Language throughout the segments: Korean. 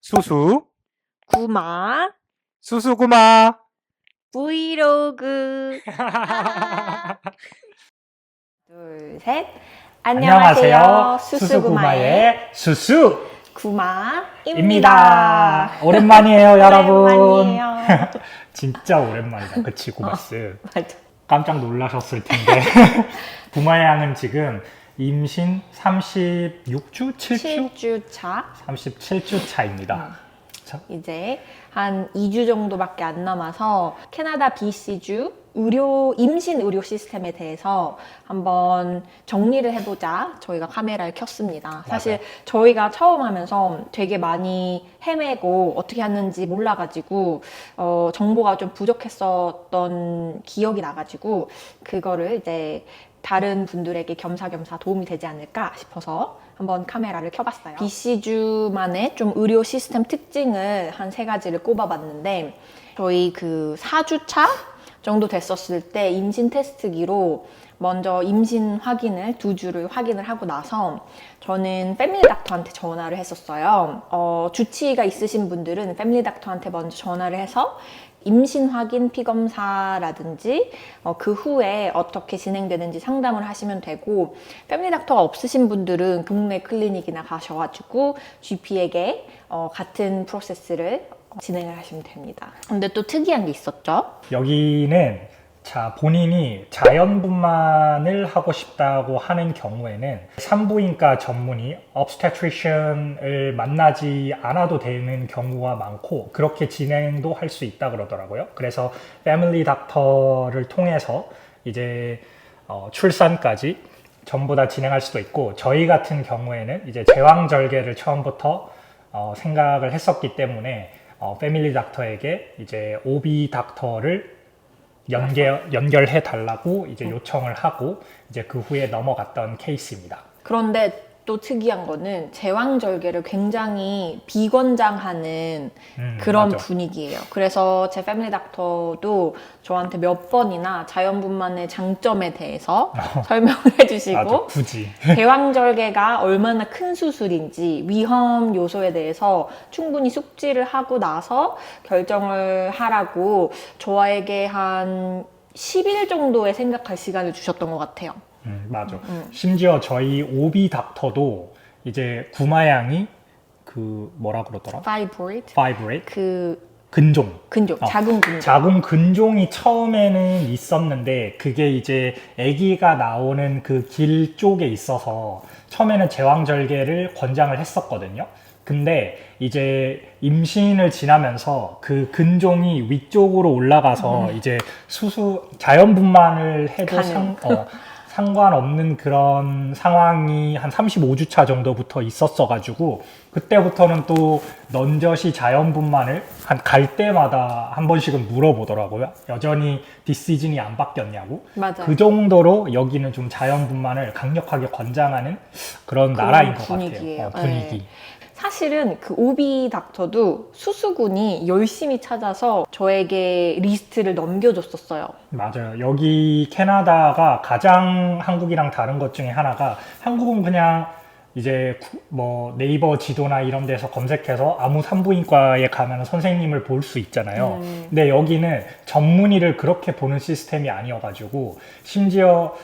수수, 구마 수수구마. 브이로그 둘, 셋. 안녕하세요. 안녕하세요. 수수구마의 수수입니다. 구마입니다. 오랜만이에요, 여러분. 오랜만이에요. 진짜 오랜만이다. 그치, 구마스. 맞아. 깜짝 놀라셨을 텐데. 구마 양은 지금 임신 36주? 7주? 7주 차. 37주 차입니다. 이제 한 2주 정도밖에 안 남아서 캐나다 BC주 임신 의료 시스템에 대해서 한번 정리를 해보자 저희가 카메라를 켰습니다. 사실 저희가 처음 하면서 되게 많이 헤매고 어떻게 하는지 몰라가지고 정보가 좀 부족했었던 기억이 나가지고 그거를 이제 다른 분들에게 겸사겸사 도움이 되지 않을까 싶어서 한번 카메라를 켜봤어요. BC주만의 좀 의료 시스템 특징을 한 3가지를 꼽아봤는데 저희 그 4주차 정도 됐었을 때 임신 테스트기로 먼저 임신 확인을 2주를 확인을 하고 나서 저는 패밀리 닥터한테 전화를 했었어요. 주치의가 있으신 분들은 패밀리 닥터한테 먼저 전화를 해서 임신 확인 피검사라든지 그 후에 어떻게 진행되는지 상담을 하시면 되고, 패밀리 닥터가 없으신 분들은 동네 클리닉이나 가셔가지고 GP에게 같은 프로세스를 진행을 하시면 됩니다. 근데 또 특이한 게 있었죠? 여기는 본인이 자연분만을 하고 싶다고 하는 경우에는 산부인과 전문의, obstetrician을 만나지 않아도 되는 경우가 많고 그렇게 진행도 할 수 있다 그러더라고요. 그래서 패밀리 닥터를 통해서 이제 출산까지 전부 다 진행할 수도 있고, 저희 같은 경우에는 이제 제왕절개를 처음부터 생각을 했었기 때문에 패밀리 닥터에게 이제 OB 닥터를 연결해 달라고 이제 요청을 하고 이제 그 후에 넘어갔던 케이스입니다. 그런데 또 특이한 거는 제왕절개를 굉장히 비권장하는 그런 맞아. 분위기예요. 그래서 제 패밀리 닥터도 저한테 몇 번이나 자연분만의 장점에 대해서 설명을 해주시고, 맞아, 굳이 제왕절개가 얼마나 큰 수술인지 위험 요소에 대해서 충분히 숙지를 하고 나서 결정을 하라고 저에게 한 10일 정도의 생각할 시간을 주셨던 것 같아요. 맞아. 심지어 저희 OB 닥터도 이제 구마양이 그 뭐라 그러더라? 파이브로이드? 파이브레이트? 근종. 작은 근종. 자궁 근종이 처음에는 있었는데 그게 이제 아기가 나오는 그 길 쪽에 있어서 처음에는 제왕절개를 권장을 했었거든요. 근데 이제 임신을 지나면서 그 근종이 위쪽으로 올라가서 이제 자연분만을 해도 상관없는 그런 상황이 한 35주 차 정도부터 있었어가지고 그때부터는 또 넌저시 자연분만을 갈 때마다 한 번씩은 물어보더라고요. 여전히 디시즌이 안 바뀌었냐고. 맞아요. 그 정도로 여기는 좀 자연분만을 강력하게 권장하는 그런 나라인 것 분위기예요. 같아요. 분위기. 네. 사실은 그 OB 닥터도 수수군이 열심히 찾아서 저에게 리스트를 넘겨줬었어요. 맞아요. 여기 캐나다가 가장 한국이랑 다른 것 중에 하나가, 한국은 그냥 이제 뭐 네이버 지도나 이런 데서 검색해서 아무 산부인과에 가면 선생님을 볼 수 있잖아요. 근데 여기는 전문의를 그렇게 보는 시스템이 아니어가지고 심지어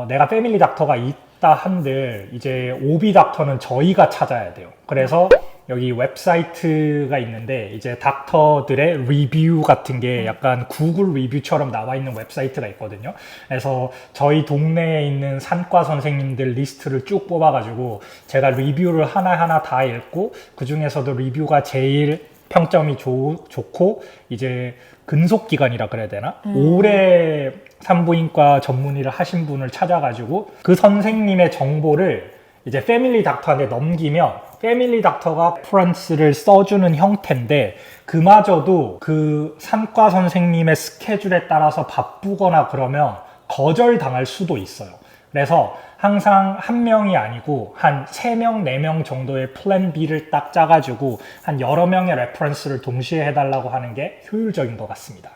내가 패밀리 닥터가 있다 한들 이제 OB 닥터는 저희가 찾아야 돼요. 그래서 여기 웹사이트가 있는데 이제 닥터들의 리뷰 같은 게 약간 구글 리뷰처럼 나와 있는 웹사이트가 있거든요. 그래서 저희 동네에 있는 산과 선생님들 리스트를 쭉 뽑아가지고 제가 리뷰를 하나하나 다 읽고 그 중에서도 리뷰가 제일 평점이 좋고 이제 근속기간이라 그래야 되나? 오래 산부인과 전문의를 하신 분을 찾아가지고 그 선생님의 정보를 이제 패밀리 닥터한테 넘기면 패밀리 닥터가 레퍼런스를 써주는 형태인데, 그마저도 그 산과 선생님의 스케줄에 따라서 바쁘거나 그러면 거절당할 수도 있어요. 그래서 항상 한 명이 아니고 한 3명, 4명 정도의 플랜 B를 딱 짜가지고 한 여러 명의 레퍼런스를 동시에 해달라고 하는 게 효율적인 것 같습니다.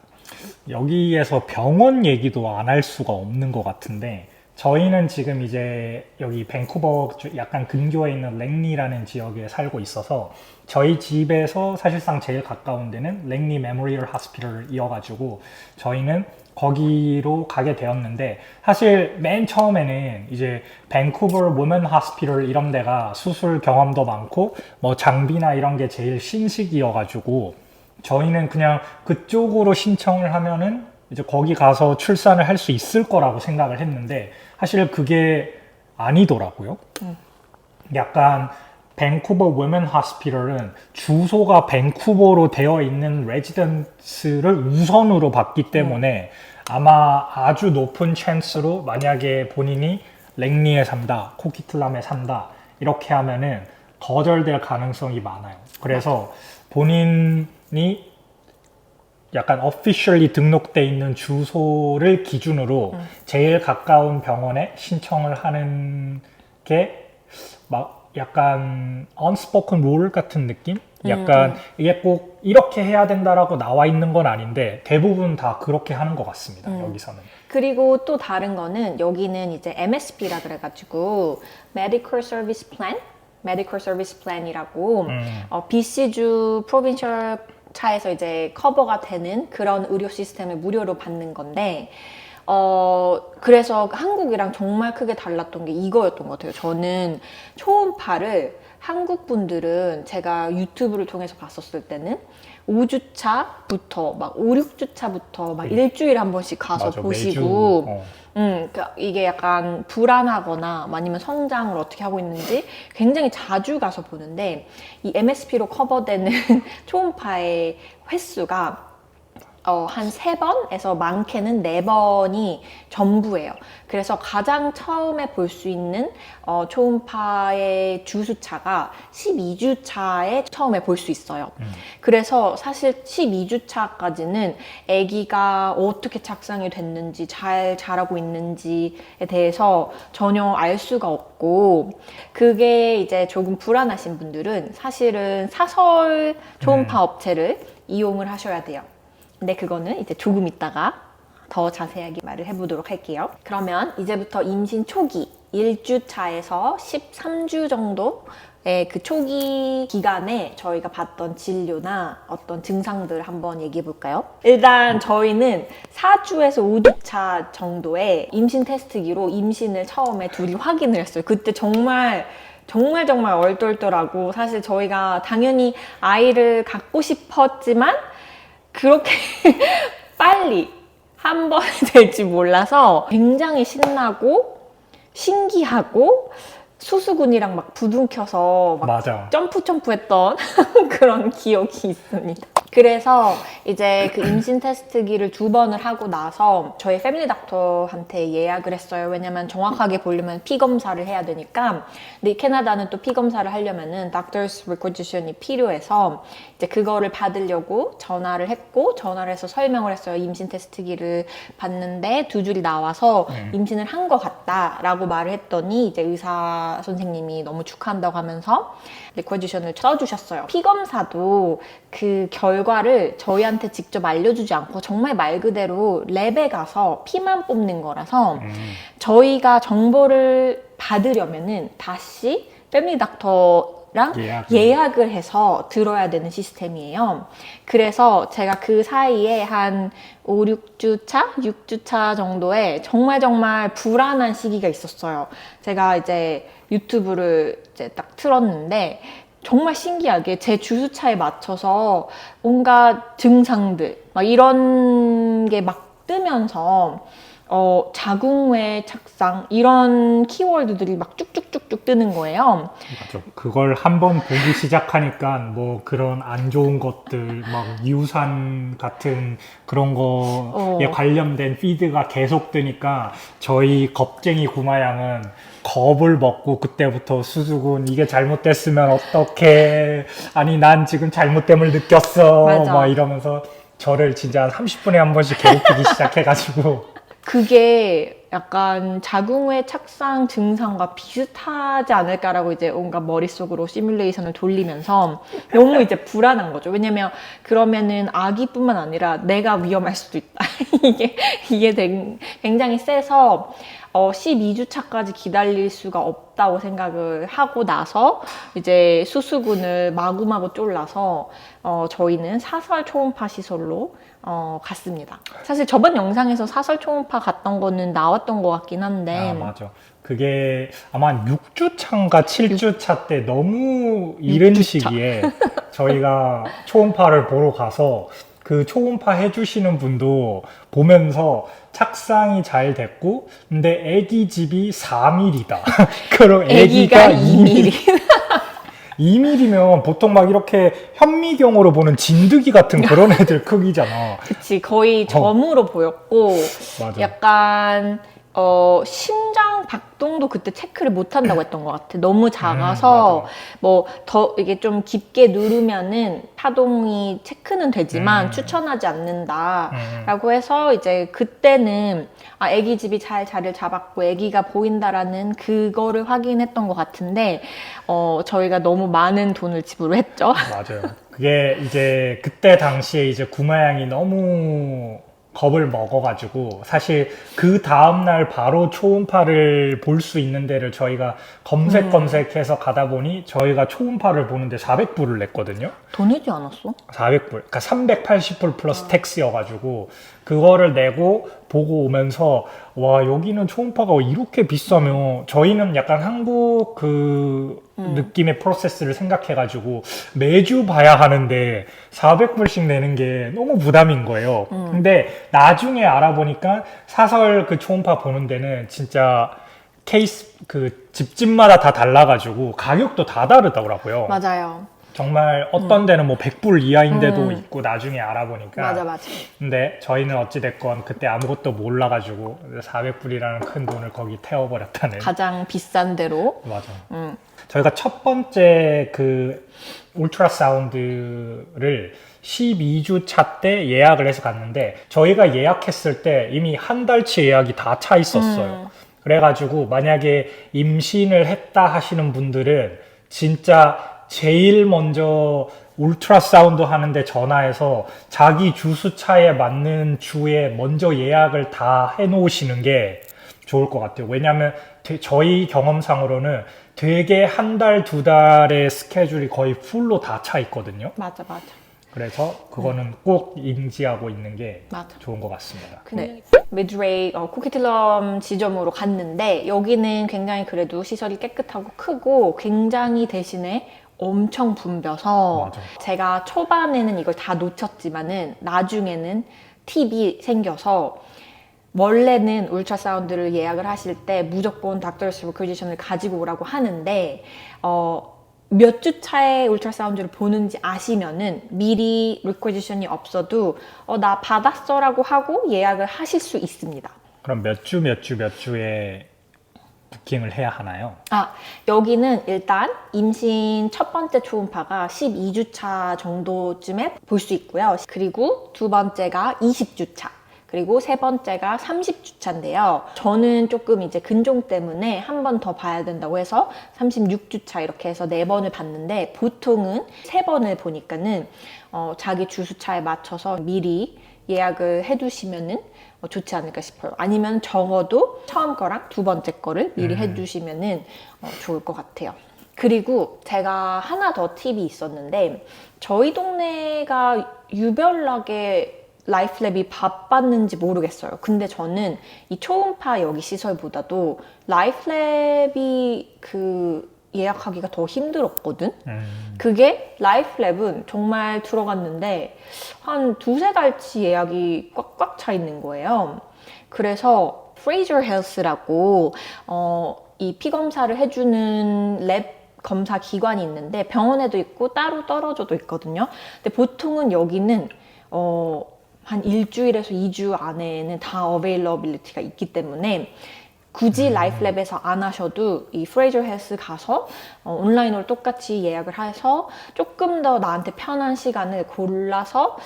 여기에서 병원 얘기도 안 할 수가 없는 것 같은데, 저희는 지금 이제 여기 밴쿠버 약간 근교에 있는 랭리라는 지역에 살고 있어서 저희 집에서 사실상 제일 가까운 데는 랭리 메모리얼 하스피털이어가지고 저희는 거기로 가게 되었는데 사실 맨 처음에는 이제 밴쿠버 women hospital 이런 데가 수술 경험도 많고 뭐 장비나 이런 게 제일 신식이어가지고 저희는 그냥 그쪽으로 신청을 하면은 이제 거기 가서 출산을 할 수 있을 거라고 생각을 했는데 사실 그게 아니더라고요. 약간 밴쿠버 women hospital은 주소가 밴쿠버로 되어 있는 레지던스를 우선으로 받기 때문에 아마 아주 높은 찬스로 만약에 본인이 랭리에 산다, 코키틀람에 산다 이렇게 하면은 거절될 가능성이 많아요. 그래서 본인이 약간 officially 등록돼 있는 주소를 기준으로 제일 가까운 병원에 신청을 하는 게 막 약간 unspoken rule 같은 느낌? 약간 이게 꼭 이렇게 해야 된다라고 나와 있는 건 아닌데 대부분 다 그렇게 하는 것 같습니다. 여기서는. 그리고 또 다른 거는 여기는 이제 MSP라 그래가지고 Medical Service Plan, Medical Service Plan이라고 BC주 프로빈셜 차에서 이제 커버가 되는 그런 의료 시스템을 무료로 받는 건데 그래서 한국이랑 정말 크게 달랐던 게 이거였던 것 같아요. 저는 초음파를 한국 분들은 제가 유튜브를 통해서 봤었을 때는 5주차부터 막 5, 6주차부터 막 일주일에 한 번씩 가서 맞아, 보시고 매주, 그러니까 이게 약간 불안하거나 아니면 성장을 어떻게 하고 있는지 굉장히 자주 가서 보는데 이 MSP로 커버되는 초음파의 횟수가 한 3번에서 많게는 4번이 전부예요. 그래서 가장 처음에 볼 수 있는 초음파의 주수차가 12주차에 처음에 볼 수 있어요. 그래서 사실 12주차까지는 아기가 어떻게 착상이 됐는지 잘 자라고 있는지에 대해서 전혀 알 수가 없고 그게 이제 조금 불안하신 분들은 사실은 사설 초음파 업체를 이용을 하셔야 돼요. 근데 그거는 이제 조금 있다가 더 자세하게 말을 해보도록 할게요. 그러면 이제부터 임신 초기 1주차에서 13주 정도의 그 초기 기간에 저희가 봤던 진료나 어떤 증상들 한번 얘기해 볼까요? 일단 저희는 4주에서 5주차 정도의 임신 테스트기로 임신을 처음에 둘이 확인을 했어요. 그때 정말 얼떨떨하고 사실 저희가 당연히 아이를 갖고 싶었지만 그렇게 빨리 한 번에 될지 몰라서 굉장히 신나고 신기하고 수수군이랑 막 부둥켜서 막 맞아. 점프했던 그런 기억이 있습니다. 그래서 이제 그 임신 테스트기를 2번을 하고 나서 저희 패밀리 닥터한테 예약을 했어요. 왜냐면 정확하게 보려면 피 검사를 해야 되니까. 근데 캐나다는 또 피 검사를 하려면은 doctor's requisition이 필요해서 이제 그거를 받으려고 전화를 했고 전화를 해서 설명을 했어요. 임신 테스트기를 봤는데 2줄이 나와서 임신을 한 것 같다라고 말을 했더니 이제 의사 선생님이 너무 축하한다고 하면서 리퀘지션을 써주셨어요. 피 검사도 그 결과를 저희한테 직접 알려주지 않고 정말 말 그대로 랩에 가서 피만 뽑는 거라서 저희가 정보를 받으려면은 다시 패밀리 닥터랑 예약을 해서 들어야 되는 시스템이에요. 그래서 제가 그 사이에 한 5, 6주차? 6주차 정도에 정말 불안한 시기가 있었어요. 제가 이제 유튜브를 이제 딱 틀었는데 정말 신기하게 제 주수차에 맞춰서 온갖 증상들 막 이런 게 막 뜨면서 자궁외 착상 이런 키워드들이 막 쭉쭉쭉쭉 뜨는 거예요. 맞아. 그걸 한번 보기 시작하니까 뭐 그런 안 좋은 것들 막 유산 같은 그런 거에 관련된 피드가 계속 뜨니까 저희 겁쟁이 구마양은 겁을 먹고 그때부터 수수군 이게 잘못됐으면 어떡해 아니 난 지금 잘못됨을 느꼈어 맞아. 막 이러면서 저를 진짜 30분에 한 번씩 괴롭히기 시작해가지고 그게 약간 자궁외 착상 증상과 비슷하지 않을까라고 이제 온갖 머릿속으로 시뮬레이션을 돌리면서 너무 이제 불안한 거죠. 왜냐면 그러면은 아기뿐만 아니라 내가 위험할 수도 있다. 이게 굉장히 세서 12주 차까지 기다릴 수가 없다고 생각을 하고 나서 이제 수수군을 마구마구 쫄라서 저희는 사설 초음파 시설로 갔습니다. 사실 저번 영상에서 사설 초음파 갔던 거는 나왔던 것 같긴 한데 맞아. 그게 아마 한 6주 차인가 7주 차 때 너무 이른 6주 차. 시기에 저희가 초음파를 보러 가서 그 초음파 해주시는 분도 보면서 착상이 잘 됐고, 근데 애기 집이 4mm다. 그럼 애기가 2mm. 2mm면 보통 막 이렇게 현미경으로 보는 진드기 같은 그런 애들 크기잖아. 그치, 거의 점으로 보였고 맞아. 약간 심장 박동도 그때 체크를 못 한다고 했던 것 같아. 너무 작아서 뭐 더 이게 좀 깊게 누르면은 파동이 체크는 되지만 추천하지 않는다라고 해서 이제 그때는 아기 집이 잘 자리를 잡았고 아기가 보인다라는 그거를 확인했던 것 같은데 저희가 너무 많은 돈을 지불했죠. 맞아요. 그게 이제 그때 당시에 이제 구마양이 너무 겁을 먹어가지고 사실 그 다음날 바로 초음파를 볼 수 있는 데를 저희가 검색해서 가다 보니 저희가 초음파를 보는데 400불을 냈거든요. 더 내지 않았어? 400불, 그러니까 380불 플러스 텍스여가지고 그거를 내고 보고 오면서 와, 여기는 초음파가 이렇게 비싸면 저희는 약간 한국 그 느낌의 프로세스를 생각해가지고 매주 봐야 하는데 400불씩 내는 게 너무 부담인 거예요. 근데 나중에 알아보니까 사설 그 초음파 보는 데는 진짜 케이스 그 집집마다 다 달라가지고 가격도 다 다르더라고요. 맞아요. 정말 어떤 데는 뭐 100불 이하인데도 있고 나중에 알아보니까. 맞아. 근데 저희는 어찌됐건 그때 아무것도 몰라가지고 400불이라는 큰 돈을 거기 태워버렸다는. 가장 비싼 데로. 맞아. 저희가 첫 번째 그 울트라 사운드를 12주 차 때 예약을 해서 갔는데 저희가 예약했을 때 이미 한 달치 예약이 다 차 있었어요. 그래가지고 만약에 임신을 했다 하시는 분들은 진짜 제일 먼저 울트라 사운드 하는데 전화해서 자기 주수차에 맞는 주에 먼저 예약을 다 해놓으시는 게 좋을 것 같아요. 왜냐하면 저희 경험상으로는 되게 한 달, 두 달의 스케줄이 거의 풀로 다 차 있거든요. 맞아. 그래서 그거는 꼭 인지하고 있는 게 맞아. 좋은 것 같습니다. 네. 미드레이 코키틀럼 지점으로 갔는데 여기는 굉장히 그래도 시설이 깨끗하고 크고 굉장히 대신에 엄청 붐벼서 맞아. 제가 초반에는 이걸 다 놓쳤지만은 나중에는 팁이 생겨서 원래는 울트라사운드를 예약을 하실 때 무조건 닥터스 리퀴지션을 가지고 오라고 하는데 몇 주 차에 울트라사운드를 보는지 아시면은 미리 리퀴지션이 없어도 나 받았어라고 하고 예약을 하실 수 있습니다. 그럼 몇 주에 부킹을 해야 하나요? 여기는 일단 임신 첫 번째 초음파가 12주 차 정도쯤에 볼 수 있고요. 그리고 두 번째가 20주 차. 그리고 세 번째가 30주 차인데요. 저는 조금 이제 근종 때문에 한 번 더 봐야 된다고 해서 36주 차 이렇게 해서 4번을 봤는데 보통은 3번을 보니까는 자기 주수차에 맞춰서 미리 예약을 해두시면은 좋지 않을까 싶어요. 아니면 적어도 처음 거랑 두 번째 거를 미리 해두시면은 좋을 것 같아요. 그리고 제가 하나 더 팁이 있었는데 저희 동네가 유별나게 라이프랩이 바빴는지 모르겠어요. 근데 저는 이 초음파 여기 시설보다도 라이프랩이 예약하기가 더 힘들었거든? 그게 라이프랩은 정말 들어갔는데 한 2-3달치 예약이 꽉꽉 차 있는 거예요. 그래서 Fraser Health라고 이 피검사를 해주는 랩 검사 기관이 있는데 병원에도 있고 따로 떨어져도 있거든요. 근데 보통은 여기는 한 1주일에서 2주 안에는 다 어베일러빌리티가 있기 때문에 굳이 라이프랩에서 안 하셔도 이 프레이저 헬스 가서 온라인으로 똑같이 예약을 해서 조금 더 나한테 편한 시간을 골라서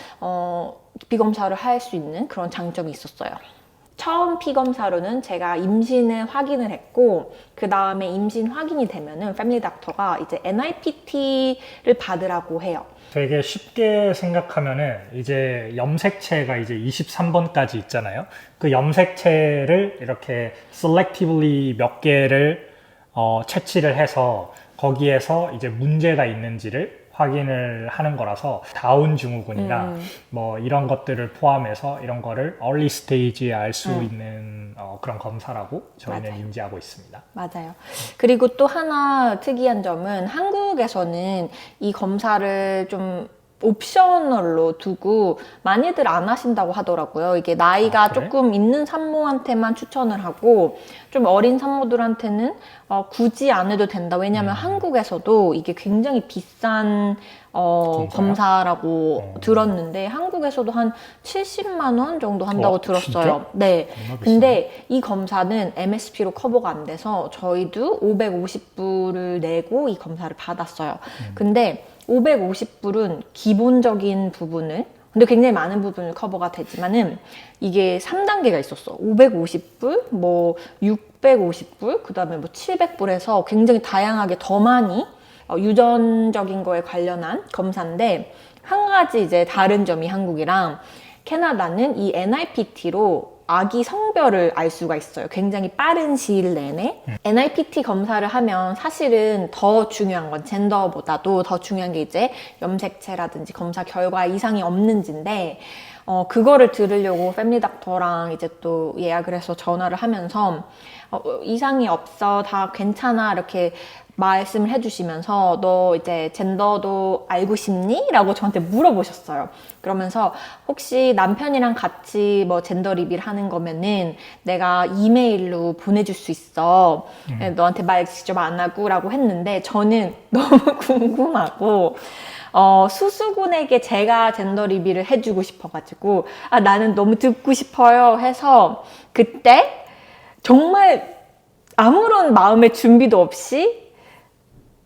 비검사를 할 수 있는 그런 장점이 있었어요. 처음 피검사로는 제가 임신을 확인을 했고 그 다음에 임신 확인이 되면은 패밀리 닥터가 이제 NIPT를 받으라고 해요. 되게 쉽게 생각하면은 이제 염색체가 이제 23번까지 있잖아요. 그 염색체를 이렇게 selectively 몇 개를 채취를 해서 거기에서 이제 문제가 있는지를 확인을 하는 거라서 다운 증후군이나 뭐 이런 것들을 포함해서 이런 거를 early stage에 알 수 있는 그런 검사라고 저희는 맞아요. 인지하고 있습니다. 맞아요. 그리고 또 하나 특이한 점은 한국에서는 이 검사를 좀 옵셔널로 두고 많이들 안 하신다고 하더라고요. 이게 나이가 그래? 조금 있는 산모한테만 추천을 하고 좀 어린 산모들한테는 굳이 안 해도 된다. 왜냐하면 한국에서도 이게 굉장히 비싼 검사요? 검사라고 들었는데 한국에서도 한 70만 원 정도 한다고 들었어요. 진짜? 네. 정말 비싸네. 근데 이 검사는 MSP로 커버가 안 돼서 저희도 550불을 내고 이 검사를 받았어요. 근데 550불은 기본적인 부분을 근데 굉장히 많은 부분을 커버가 되지만은 이게 3단계가 있었어. 550불, 뭐 650불, 그 다음에 뭐 700불에서 굉장히 다양하게 더 많이 유전적인 거에 관련한 검사인데 한 가지 이제 다른 점이 한국이랑 캐나다는 이 NIPT로 아기 성별을 알 수가 있어요. 굉장히 빠른 시일 내내. NIPT 검사를 하면 사실은 더 중요한 건 젠더보다도 더 중요한 게 이제 염색체라든지 검사 결과 이상이 없는지인데 그거를 들으려고 패밀리 닥터랑 이제 또 예약을 해서 전화를 하면서 이상이 없어, 다 괜찮아 이렇게 말씀을 해주시면서 너 이제 젠더도 알고 싶니? 라고 저한테 물어보셨어요. 그러면서 혹시 남편이랑 같이 뭐 젠더 리빌 하는 거면은 내가 이메일로 보내줄 수 있어. 너한테 말 직접 안 하고 라고 했는데 저는 너무 궁금하고 수수군에게 제가 젠더 리빌을 해주고 싶어가지고 나는 너무 듣고 싶어요 해서 그때 정말 아무런 마음의 준비도 없이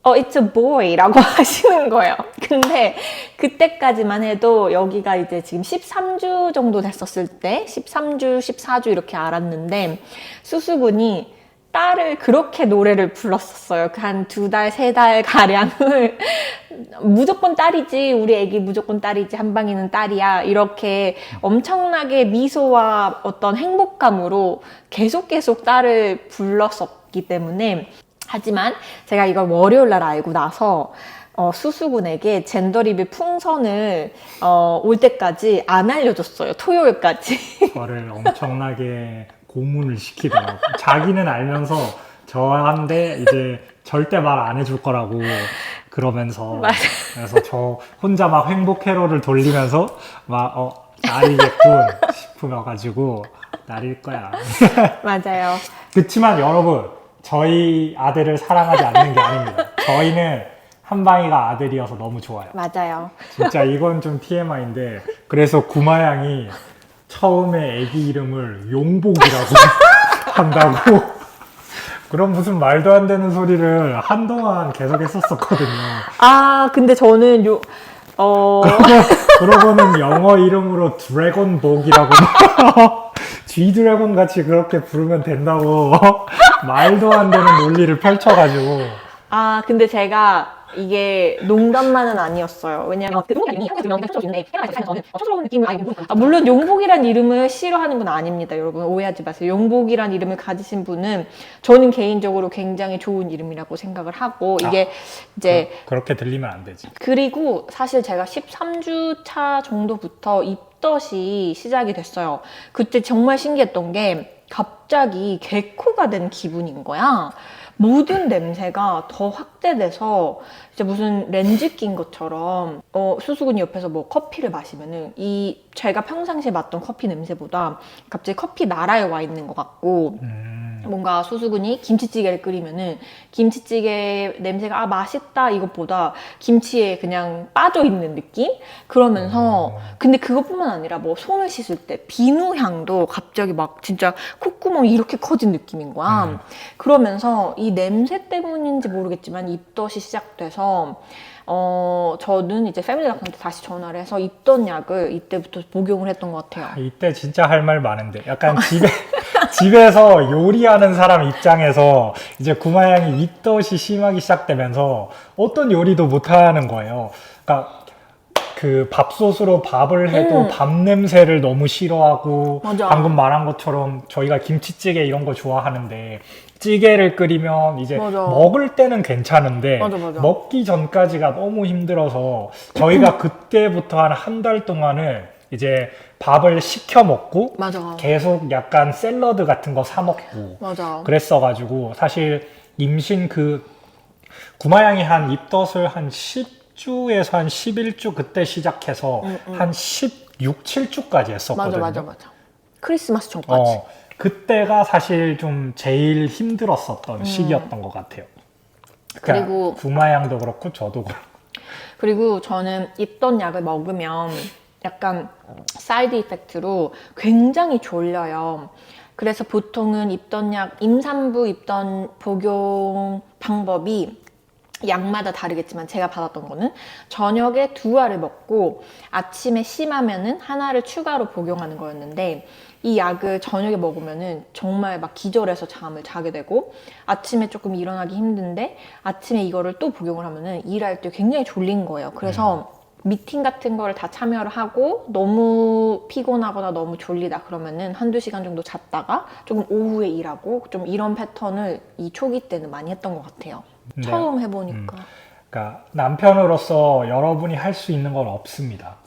it's a boy 라고 하시는 거예요. 근데 그때까지만 해도 여기가 이제 지금 13주 정도 됐었을 때 13주, 14주 이렇게 알았는데 수수군이 딸을 그렇게 노래를 불렀었어요. 그 한 2달, 3달 가량을 무조건 딸이지, 우리 애기 무조건 딸이지, 한방이는 딸이야 이렇게 엄청나게 미소와 어떤 행복감으로 계속 딸을 불렀었기 때문에 하지만 제가 이걸 월요일 날 알고 나서 수수군에게 젠더 리빌 풍선을 올 때까지 안 알려줬어요. 토요일까지. 그거를 엄청나게 고문을 시키더라고. 자기는 알면서 저한테 이제 절대 말 안 해줄 거라고 그러면서 맞아. 그래서 저 혼자 막 행복 회로를 돌리면서 막 날이겠군 싶으며 가지고 날일 거야. 맞아요. 그렇지만 여러분 저희 아들을 사랑하지 않는 게 아닙니다. 저희는 한방이가 아들이어서 너무 좋아요. 맞아요. 진짜 이건 좀 TMI인데 그래서 구마양이 처음에 애기 이름을 용복이라고 한다고 그런 무슨 말도 안 되는 소리를 한동안 계속 했었거든요. 근데 저는 그러고는 영어 이름으로 드래곤복이라고 G-드래곤 같이 그렇게 부르면 된다고 말도 안 되는 논리를 펼쳐가지고 근데 제가 이게 농담만은 아니었어요. 왜냐면 물론 용복이란 이름을 싫어하는 건 아닙니다. 여러분 오해하지 마세요. 용복이란 이름을 가지신 분은 저는 개인적으로 굉장히 좋은 이름이라고 생각을 하고 이게 이제 그렇게 들리면 안 되지. 그리고 사실 제가 13주 차 정도부터 입덧이 시작이 됐어요. 그때 정말 신기했던 게 갑자기 개코가 된 기분인 거야. 모든 냄새가 더 확대돼서 진짜 무슨 렌즈 낀 것처럼 수수군이 옆에서 뭐 커피를 마시면은 제가 평상시에 맡던 커피 냄새보다 갑자기 커피 나라에 와 있는 것 같고 뭔가 수수군이 김치찌개를 끓이면은 김치찌개 냄새가 맛있다 이것보다 김치에 그냥 빠져 있는 느낌? 그러면서 근데 그것뿐만 아니라 뭐 손을 씻을 때 비누 향도 갑자기 막 진짜 콧구멍이 이렇게 커진 느낌인 거야. 그러면서 이 냄새 때문인지 모르겠지만 입덧이 시작돼서 저는 이제 패밀리 닥터한테 다시 전화를 해서 입덧 약을 이때부터 복용을 했던 것 같아요. 이때 진짜 할 말 많은데 약간 집에서 요리하는 사람 입장에서 이제 구마양이 입덧이 심하기 시작되면서 어떤 요리도 못하는 거예요. 그러니까 그 밥솥으로 밥을 해도 밥 냄새를 너무 싫어하고 맞아. 방금 말한 것처럼 저희가 김치찌개 이런 거 좋아하는데 찌개를 끓이면 이제 맞아. 먹을 때는 괜찮은데 맞아. 먹기 전까지가 너무 힘들어서 저희가 그때부터 한 달 동안을 이제 밥을 시켜 먹고 맞아. 계속 약간 샐러드 같은 거 사 먹고 맞아. 그랬어가지고 사실 임신 구마양이 한 입덧을 한 10주에서 한 11주 그때 시작해서 한 16, 7주까지 했었거든요. 맞아. 크리스마스 전까지. 그때가 사실 좀 제일 힘들었었던 시기였던 것 같아요. 그러니까 그리고 구마양도 그렇고 저도 그렇고. 그리고 저는 입덧 약을 먹으면 약간 사이드 이펙트로 굉장히 졸려요. 그래서 보통은 입덧 약, 임산부 입덧 복용 방법이 약마다 다르겠지만 제가 받았던 거는 저녁에 2알을 먹고 아침에 심하면은 하나를 추가로 복용하는 거였는데 이 약을 저녁에 먹으면은 정말 막 기절해서 잠을 자게 되고 아침에 조금 일어나기 힘든데 아침에 이거를 또 복용을 하면은 일할 때 굉장히 졸린 거예요. 그래서 미팅 같은 거를 다 참여를 하고 너무 피곤하거나 너무 졸리다 그러면은 한두 시간 정도 잤다가 조금 오후에 일하고 좀 이런 패턴을 이 초기 때는 많이 했던 것 같아요. 네. 처음 해보니까. 그러니까 남편으로서 여러분이 할 수 있는 건 없습니다.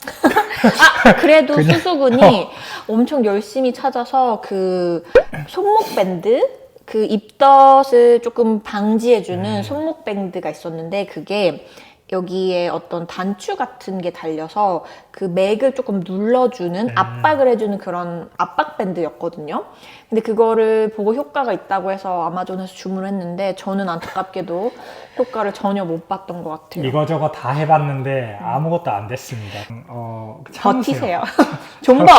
그래도 수수군이 엄청 열심히 찾아서 그 손목 밴드, 그 입덧을 조금 방지해주는 손목 밴드가 있었는데 그게 여기에 어떤 단추 같은 게 달려서 그 맥을 조금 눌러주는 압박을 해주는 그런 압박 밴드였거든요. 근데 그거를 보고 효과가 있다고 해서 아마존에서 주문을 했는데 저는 안타깝게도 효과를 전혀 못 봤던 것 같아요. 이거저거 다 해봤는데 아무것도 안 됐습니다. 참으세요. 버티세요. 존버!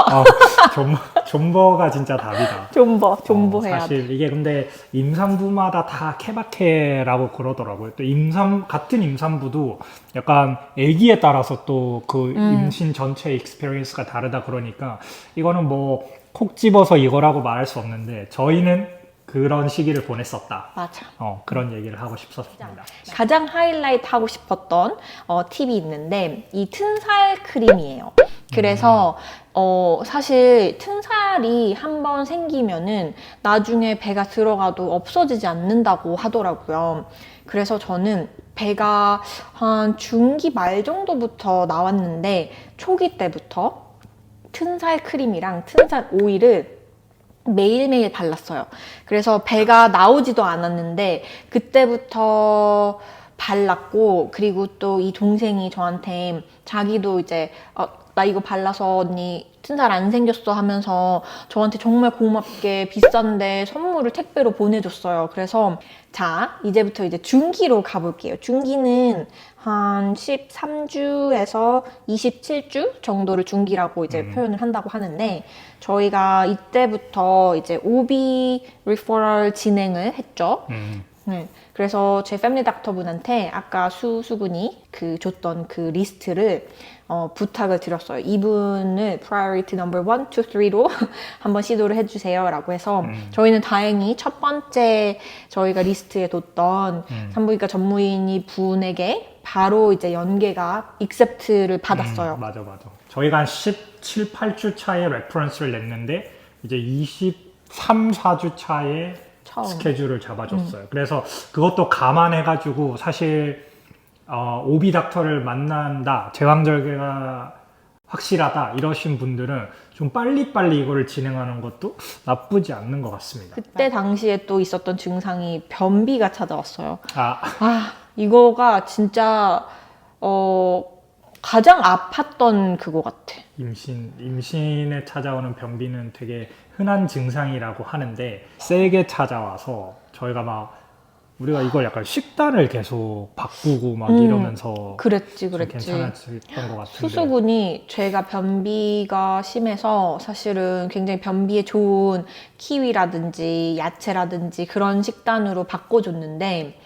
존버가 진짜 답이다. 존버해야 돼. 사실 이게 근데 임산부마다 다 케바케라고 그러더라고요. 또 같은 임산부도 약간 아기에 따라서 또 그 임신 전체 익스피리언스가 다르다 그러니까 이거는 뭐 콕 집어서 이거라고 말할 수 없는데 저희는 그런 시기를 보냈었다. 맞아. 그런 얘기를 하고 싶었습니다. 가장 하이라이트 하고 싶었던 팁이 있는데 이 튼살 크림이에요. 그래서 사실 튼살이 한번 생기면은 나중에 배가 들어가도 없어지지 않는다고 하더라고요. 그래서 저는 배가 한 중기 말 정도부터 나왔는데 초기 때부터 튼살 크림이랑 튼살 오일을 매일매일 발랐어요. 그래서 배가 나오지도 않았는데 그때부터 발랐고 그리고 또 이 동생이 저한테 자기도 이제 나 이거 발라서 언니 튼살 안 생겼어 하면서 저한테 정말 고맙게 비싼데 선물을 택배로 보내줬어요. 그래서 자 이제부터 이제 중기로 가볼게요. 중기는 한 13주에서 27주 정도를 중기라고 이제 표현을 한다고 하는데 저희가 이때부터 이제 OB 리퍼럴 진행을 했죠. 네. 그래서 제 패밀리 닥터분한테 아까 수근이 줬던 그 리스트를 부탁을 드렸어요. 이분을 priority number 1, 2, 3로 한번 시도를 해주세요 라고 해서 저희는 다행히 첫 번째 저희가 리스트에 뒀던 산부인과 전무의인 분에게 바로 이제 연계가 accept를 받았어요. 맞아. 저희가 한 17, 8주 차에 레퍼런스를 냈는데 이제 23, 4주 차에 처음. 스케줄을 잡아줬어요. 그래서 그것도 감안해가지고 사실 OB 닥터를 만난다, 제왕절개가 확실하다 이러신 분들은 좀 빨리빨리 이거를 진행하는 것도 나쁘지 않는 것 같습니다. 그때 당시에 또 있었던 증상이 변비가 찾아왔어요. 아, 이거가 진짜 가장 아팠던 그거 같아. 임신에 찾아오는 변비는 되게 흔한 증상이라고 하는데 세게 찾아와서 저희가 우리가 이걸 약간 식단을 계속 바꾸고 이러면서 그랬지. 괜찮았던 것 같은데 수수군이 제가 변비가 심해서 사실은 굉장히 변비에 좋은 키위라든지 야채라든지 그런 식단으로 바꿔줬는데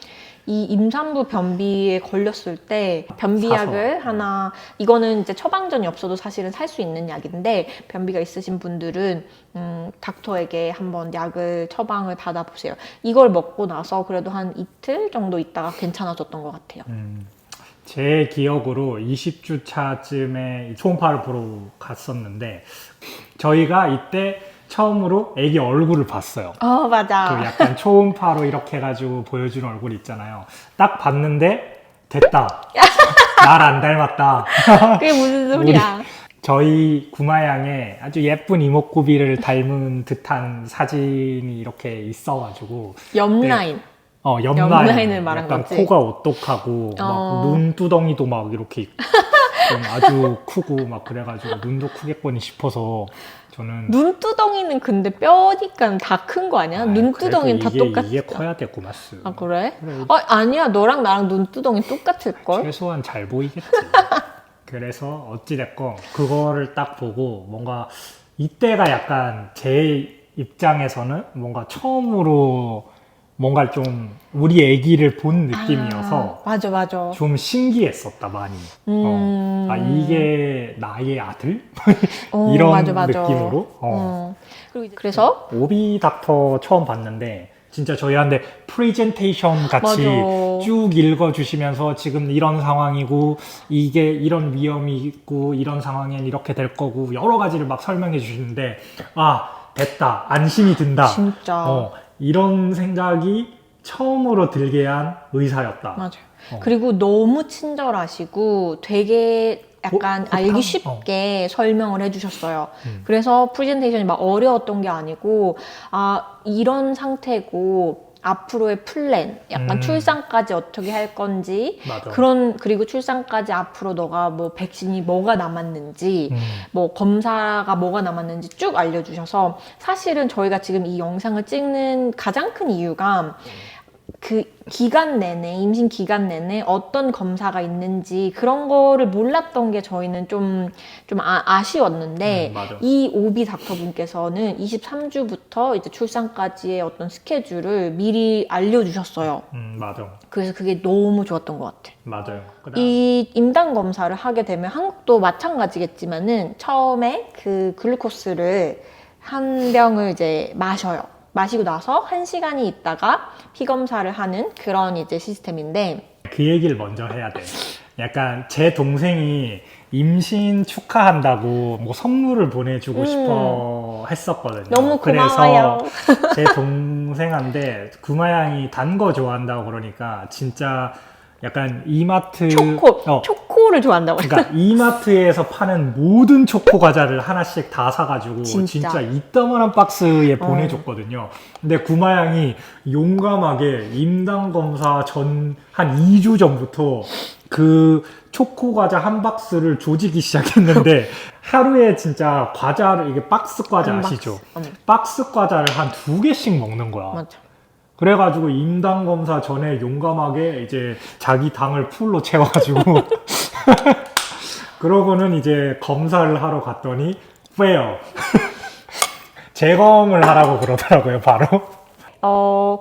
이 임산부 변비에 걸렸을 때 변비약을 하나, 이거는 이제 처방전이 없어도 사실은 살 수 있는 약인데, 변비가 있으신 분들은 닥터에게 한번 약을 처방을 받아보세요. 이걸 먹고 나서 그래도 한 이틀 정도 있다가 괜찮아졌던 것 같아요. 제 기억으로 20주 차쯤에 초음파를 보러 갔었는데 저희가 이때 처음으로 아기 얼굴을 봤어요. 맞아. 그 약간 초음파로 이렇게 해가지고 보여주는 얼굴 있잖아요. 딱 봤는데 됐다. 날 안 닮았다. 그게 무슨 소리야. 저희 구마양에 아주 예쁜 이목구비를 닮은 듯한 사진이 이렇게 있어가지고 옆라인. 옆라인을 말한 약간 거지? 코가 오똑하고 막 눈두덩이도 막 이렇게 있고 좀 아주 크고 막 그래가지고 눈도 크겠거니 싶어서 저는 눈두덩이는 근데 뼈니까 다 큰 거 아니야? 눈두덩이는 다 똑같아. 이게 커야 돼 고마스. 아, 그래? 그래. 아니야. 너랑 나랑 눈두덩이 똑같을걸? 최소한 잘 보이겠지. 그래서 어찌됐건 그거를 딱 보고 뭔가 이때가 약간 제 입장에서는 뭔가 처음으로 뭔가 좀 우리 애기를 본 느낌이어서 맞아. 좀 신기했었다 많이. 이게 나의 아들? 이런 맞아. 느낌으로. 그래서 오비 닥터 처음 봤는데 진짜 저희한테 프레젠테이션 같이 맞아. 쭉 읽어주시면서 지금 이런 상황이고 이게 이런 위험이 있고 이런 상황엔 이렇게 될 거고 여러 가지를 막 설명해 주시는데 됐다 안심이 든다. 진짜. 이런 생각이 처음으로 들게 한 의사였다. 맞아요. 그리고 너무 친절하시고 되게 약간 알기 쉽게 설명을 해주셨어요. 그래서 프레젠테이션이 막 어려웠던 게 아니고 이런 상태고 앞으로의 플랜, 약간 출산까지 어떻게 할 건지, 맞아. 그리고 출산까지 앞으로 너가 뭐 백신이 뭐가 남았는지, 뭐 검사가 뭐가 남았는지 쭉 알려주셔서 사실은 저희가 지금 이 영상을 찍는 가장 큰 이유가 그 기간 내내, 임신 기간 내내 어떤 검사가 있는지 그런 거를 몰랐던 게 저희는 좀 아쉬웠는데 맞아. 이 오비 닥터분께서는 23주부터 이제 출산까지의 어떤 스케줄을 미리 알려주셨어요. 맞아. 그래서 그게 너무 좋았던 것 같아. 맞아요. 이 임당 검사를 하게 되면 한국도 마찬가지겠지만은 처음에 그 글루코스를 한 병을 이제 마셔요. 마시고 나서 1시간이 있다가 피 검사를 하는 그런 이제 시스템인데 그 얘기를 먼저 해야 돼. 약간 제 동생이 임신 축하한다고 뭐 선물을 보내주고 싶어 했었거든요. 너무 고마워요. 그래서 제 동생한테 구마양이 단 거 좋아한다고 그러니까 진짜 약간 이마트 초코를 좋아한다고 그러니까 이마트에서 파는 모든 초코 과자를 하나씩 다 사가지고 진짜 이따만한 박스에 보내줬거든요. 근데 구마양이 용감하게 임당 검사 전 한 2주 전부터 그 초코 과자 한 박스를 조지기 시작했는데 하루에 진짜 과자를 이게 박스 과자 아시죠? 박스 과자를 한 2개씩 먹는 거야. 맞아. 그래가지고 임당 검사 전에 용감하게 이제 자기 당을 풀로 채워가지고 그러고는 이제 검사를 하러 갔더니 fail 재검을 하라고 그러더라고요 바로.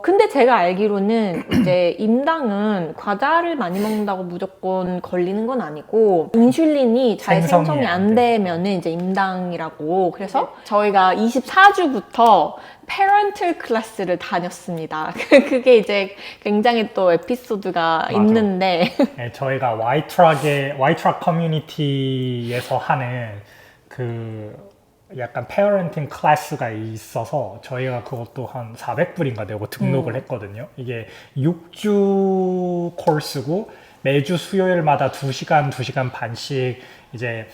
근데 제가 알기로는 이제 임당은 과자를 많이 먹는다고 무조건 걸리는 건 아니고 인슐린이 잘 생성이 안 되면은 이제 임당이라고. 그래서 저희가 24주부터 페런틀 클래스를 다녔습니다. 그게 이제 굉장히 또 에피소드가 있는데 네, 저희가 Y트락 커뮤니티에서 하는 그 약간 페어런팅 클래스가 있어서 저희가 그것도 한 400불인가 내고 등록을 했거든요. 이게 6주 코र्스고 매주 수요일마다 2시간 반씩 이제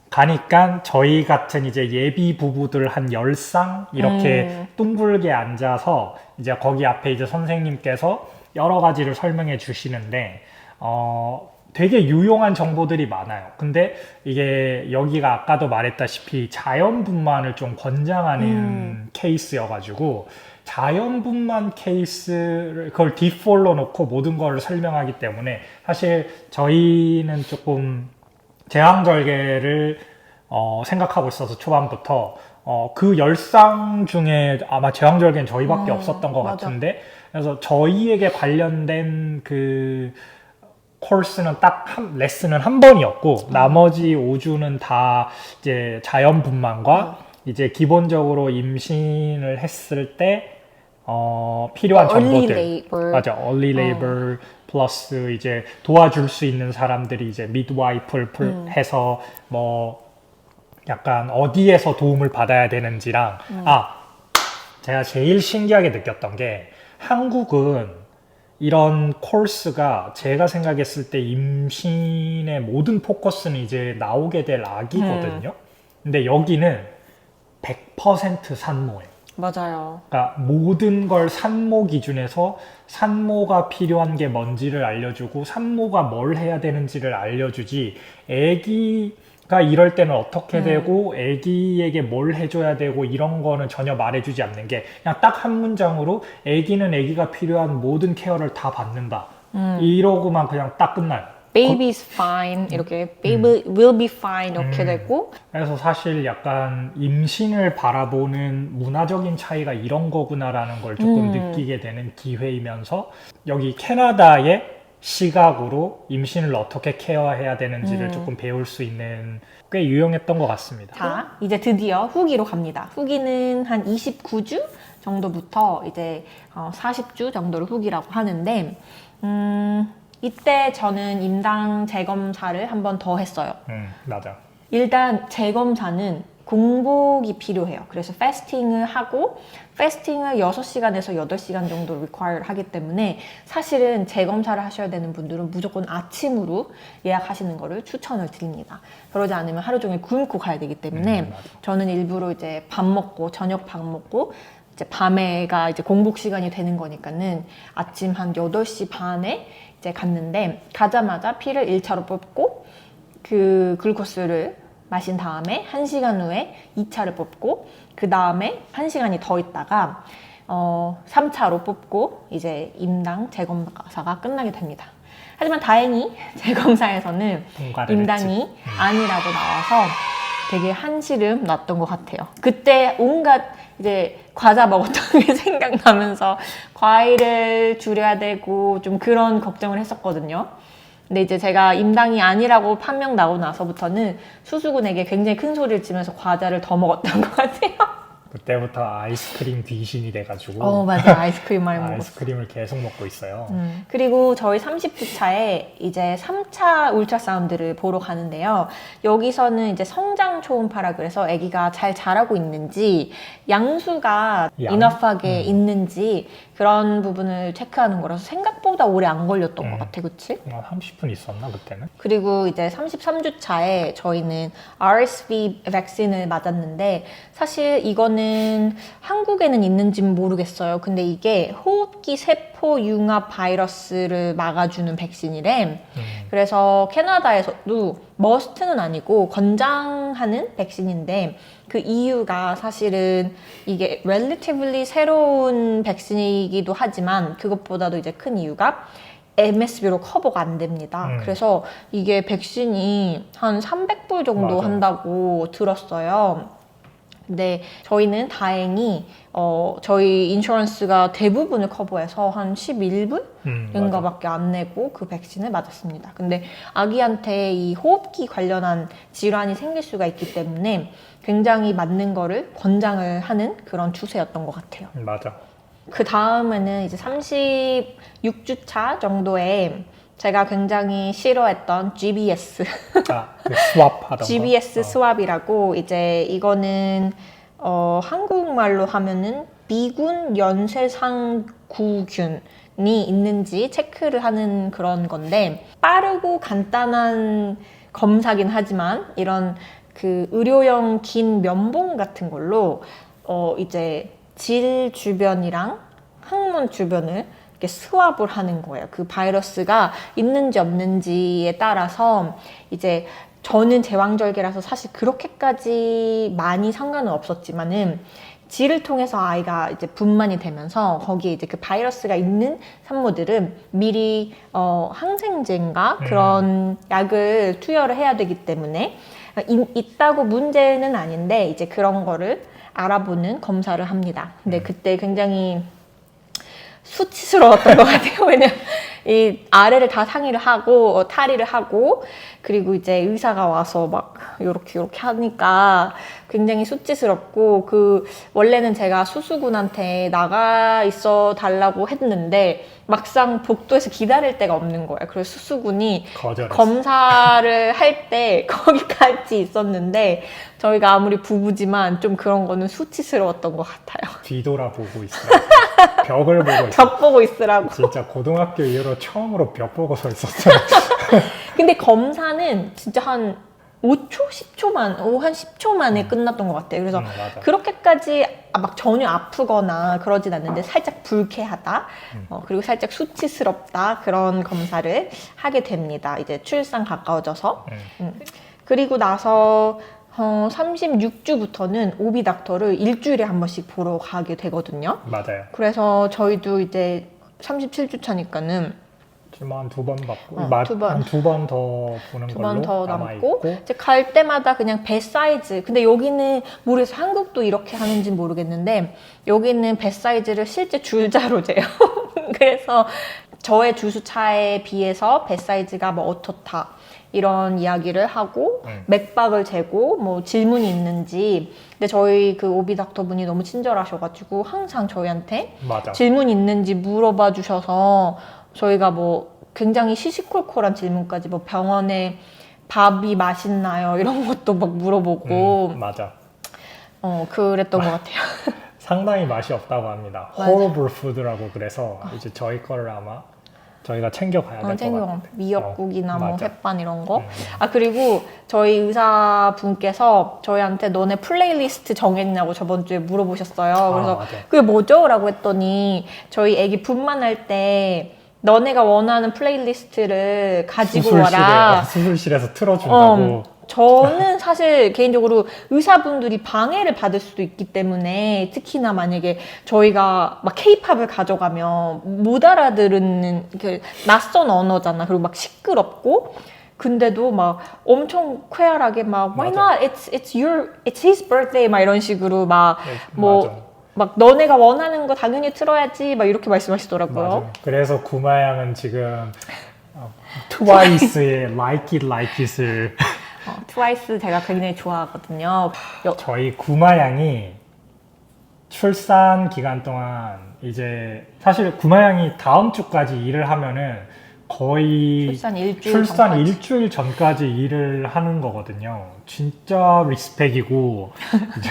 가니까 저희 같은 이제 예비 부부들 한 10쌍 이렇게 둥글게 앉아서 이제 거기 앞에 이제 선생님께서 여러 가지를 설명해 주시는데 되게 유용한 정보들이 많아요. 근데 이게 여기가 아까도 말했다시피 자연분만을 좀 권장하는 케이스여가지고 자연분만 케이스를 그걸 디폴로 놓고 모든 걸 설명하기 때문에 사실 저희는 조금 제왕절개를 생각하고 있어서 초반부터 그 10쌍 중에 아마 제왕절개는 저희밖에 없었던 것 맞아. 같은데 그래서 저희에게 관련된 그 코र्스는 레슨은 한 번이었고 나머지 5주는 다 이제 자연분만과 이제 기본적으로 임신을 했을 때 필요한 early 정보들 labor. 맞아 early labor 플러스 이제 도와줄 수 있는 사람들이 이제 midwifer를 해서 뭐 약간 어디에서 도움을 받아야 되는지랑 제가 제일 신기하게 느꼈던 게 한국은 이런 코र्스가 제가 생각했을 때 임신의 모든 포커스는 이제 나오게 될 아기거든요. 근데 여기는 100% 산모예요. 맞아요. 그러니까 모든 걸 산모 기준에서 산모가 필요한 게 뭔지를 알려주고 산모가 뭘 해야 되는지를 알려주지 애기가 이럴 때는 어떻게 되고 애기에게 뭘 해줘야 되고 이런 거는 전혀 말해주지 않는 게 그냥 딱 한 문장으로 애기는 애기가 필요한 모든 케어를 다 받는다 이러고만 그냥 딱 끝나요. Baby's fine 이렇게 baby will be fine 이렇게 되고 그래서 사실 약간 임신을 바라보는 문화적인 차이가 이런 거구나라는 걸 조금 느끼게 되는 기회이면서 여기 캐나다의 시각으로 임신을 어떻게 케어해야 되는지를 조금 배울 수 있는 꽤 유용했던 것 같습니다. 자, 이제 드디어 후기로 갑니다. 후기는 한 29주 정도부터 이제 40주 정도를 후기라고 하는데 이때 저는 임당 재검사를 한 번 더 했어요. 맞아. 일단 재검사는 공복이 필요해요. 그래서 패스팅을 하고 패스팅을 6시간에서 8시간 정도 require 하기 때문에 사실은 재검사를 하셔야 되는 분들은 무조건 아침으로 예약하시는 거를 추천을 드립니다. 그러지 않으면 하루 종일 굶고 가야 되기 때문에 저는 일부러 이제 밥 먹고 저녁 밥 먹고 이제 밤에가 이제 공복 시간이 되는 거니까는 아침 한 8시 반에 이제 갔는데 가자마자 피를 1차로 뽑고 그 글루코스를 마신 다음에 1시간 후에 2차를 뽑고 그 다음에 1시간이 더 있다가 3차로 뽑고 이제 임당 재검사가 끝나게 됩니다. 하지만 다행히 재검사에서는 임당이 아니라고 나와서 되게 한시름 났던 것 같아요. 그때 온갖 이제 과자 먹었던 게 생각나면서 과일을 줄여야 되고 좀 그런 걱정을 했었거든요. 근데 이제 제가 임당이 아니라고 판명 나고 나서부터는 수수군에게 굉장히 큰 소리를 치면서 과자를 더 먹었던 것 같아요. 그때부터 아이스크림 귀신이 돼가지고 맞아. 아이스크림 많이 먹었어. 아이스크림을 계속 먹고 있어요. 그리고 저희 30주차에 이제 3차 울트라사운드를 보러 가는데요. 여기서는 이제 성장 초음파라 그래서 아기가 잘 자라고 있는지 양수가 인업하게 있는지 그런 부분을 체크하는 거라서 생각보다 오래 안 걸렸던 것 같아. 그치? 30분 있었나 그때는? 그리고 이제 33주차에 저희는 RSV 백신을 맞았는데 사실 이거는 한국에는 있는지는 모르겠어요. 근데 이게 호흡기 세포 융합 바이러스를 막아주는 백신이래. 그래서 캐나다에서도 머스트는 아니고 권장하는 백신인데 그 이유가 사실은 이게 relatively 새로운 백신이기도 하지만 그것보다도 이제 큰 이유가 MSB로 커버가 안 됩니다. 그래서 이게 백신이 한 300불 정도 맞아. 한다고 들었어요. 근데 저희는 다행히 저희 인슈런스가 대부분을 커버해서 한 11불인가 밖에 안 내고 그 백신을 맞았습니다. 근데 아기한테 이 호흡기 관련한 질환이 생길 수가 있기 때문에 굉장히 맞는 거를 권장을 하는 그런 추세였던 것 같아요. 맞아. 그 다음에는 이제 36주차 정도에 제가 굉장히 싫어했던 GBS 그 스왑 하던 GBS 거. 스왑이라고 이제 이거는 한국말로 하면은 미군 연쇄상구균이 있는지 체크를 하는 그런 건데 빠르고 간단한 검사긴 하지만 이런 그 의료용 긴 면봉 같은 걸로 이제 질 주변이랑 항문 주변을 이렇게 스왑을 하는 거예요. 그 바이러스가 있는지 없는지에 따라서 이제 저는 제왕절개라서 사실 그렇게까지 많이 상관은 없었지만은 질을 통해서 아이가 이제 분만이 되면서 거기에 이제 그 바이러스가 있는 산모들은 미리 항생제인가 그런 약을 투여를 해야 되기 때문에 있다고 문제는 아닌데 이제 그런 거를 알아보는 검사를 합니다. 근데 그때 굉장히 수치스러웠던 것 같아요. 왜냐면 이 아래를 다 상의를 하고 탈의를 하고 그리고 이제 의사가 와서 막 요렇게 하니까 굉장히 수치스럽고 그 원래는 제가 수수군한테 나가 있어 달라고 했는데 막상 복도에서 기다릴 데가 없는 거예요. 그래서 수수군이 거절했어. 검사를 할 때 거기까지 있었는데 저희가 아무리 부부지만 좀 그런 거는 수치스러웠던 것 같아요. 뒤돌아보고 있어요. 벽을 보고 있어요. 벽 보고 있으라고. 진짜 고등학교 이후로 처음으로 벽 보고 서 있었어요. 근데 검사는 진짜 한 5초, 10초만, 한 10초 만에 끝났던 것 같아요. 그래서 맞아. 그렇게까지 막 전혀 아프거나 그러진 않는데 살짝 불쾌하다, 그리고 살짝 수치스럽다 그런 검사를 하게 됩니다. 이제 출산 가까워져서. 그리고 나서 36주부터는 오비 닥터를 일주일에 한 번씩 보러 가게 되거든요. 맞아요. 그래서 저희도 이제 37주 차니까는 지금 한 2번 받고 두 번. 한 2번 더 보는 두 걸로 번 더 남아 남고 있고. 이제 갈 때마다 그냥 배 사이즈, 근데 여기는 모르겠어요, 한국도 이렇게 하는지 모르겠는데 여기는 배 사이즈를 실제 줄자로 재요. 그래서 저의 주수차에 비해서 배 사이즈가 뭐 어떻다 이런 이야기를 하고 맥박을 재고 뭐 질문이 있는지. 근데 저희 그 오비 닥터 분이 너무 친절하셔가지고 항상 저희한테 맞아. 질문 있는지 물어봐 주셔서 저희가 뭐 굉장히 시시콜콜한 질문까지 뭐 병원에 밥이 맛있나요? 이런 것도 막 물어보고 맞아. 그랬던 것 같아요. 상당히 맛이 없다고 합니다. 맞아. horrible food라고 그래서 이제 저희 거를 아마 저희가 챙겨가야 될 것 같아요. 미역국이나 뭐 맞아. 햇반 이런 거. 그리고 저희 의사분께서 저희한테 너네 플레이리스트 정했냐고 저번 주에 물어보셨어요. 그래서 맞아. 그게 뭐죠? 라고 했더니 저희 애기 분만할 때 너네가 원하는 플레이리스트를 가지고 와라. 수술실에서 틀어준다고. 저는 사실 개인적으로 의사분들이 방해를 받을 수도 있기 때문에 특히나 만약에 저희가 막 케이팝을 가져가면 못 알아들은 그 낯선 언어잖아. 그리고 막 시끄럽고 근데도 막 엄청 쾌활하게 막 why 맞아. not it's his birthday 막 이런 식으로 막 뭐 맞아. 막 너네가 원하는 거 당연히 틀어야지 막 이렇게 말씀하시더라고요. 맞아. 그래서 구마양은 지금 트와이스의 Like It Like It을 트와이스 제가 굉장히 좋아하거든요. 저희 구마양이 출산 기간 동안 이제 사실 구마양이 다음 주까지 일을 하면은 거의 출산 일주일 전까지 일을 하는 거거든요. 진짜 리스펙이고 이제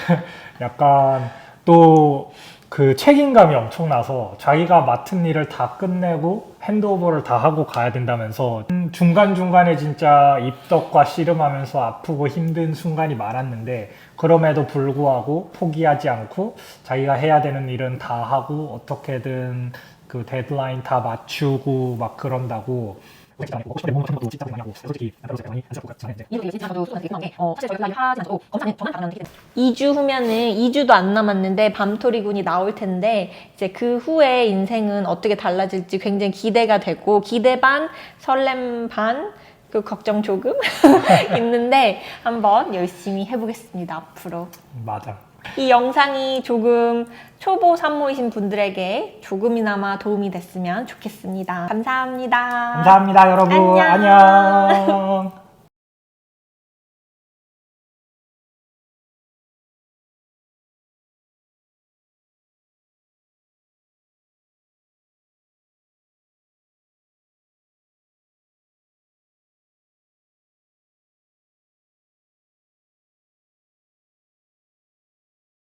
약간 또 그 책임감이 엄청나서 자기가 맡은 일을 다 끝내고 핸드오버를 다 하고 가야 된다면서 중간중간에 진짜 입덕과 씨름하면서 아프고 힘든 순간이 많았는데 그럼에도 불구하고 포기하지 않고 자기가 해야 되는 일은 다 하고 어떻게든 그 데드라인 다 맞추고 막 그런다고. 2주 후면은 2주도 안 남았는데 밤토리군이 나올 텐데 이제 그 후에 인생은 어떻게 달라질지 굉장히 기대가 되고 기대 반 설렘 반 그 걱정 조금 있는데 한번 열심히 해보겠습니다 앞으로. 맞아. 이 영상이 조금 초보 산모이신 분들에게 조금이나마 도움이 됐으면 좋겠습니다. 감사합니다. 감사합니다, 여러분. 안녕.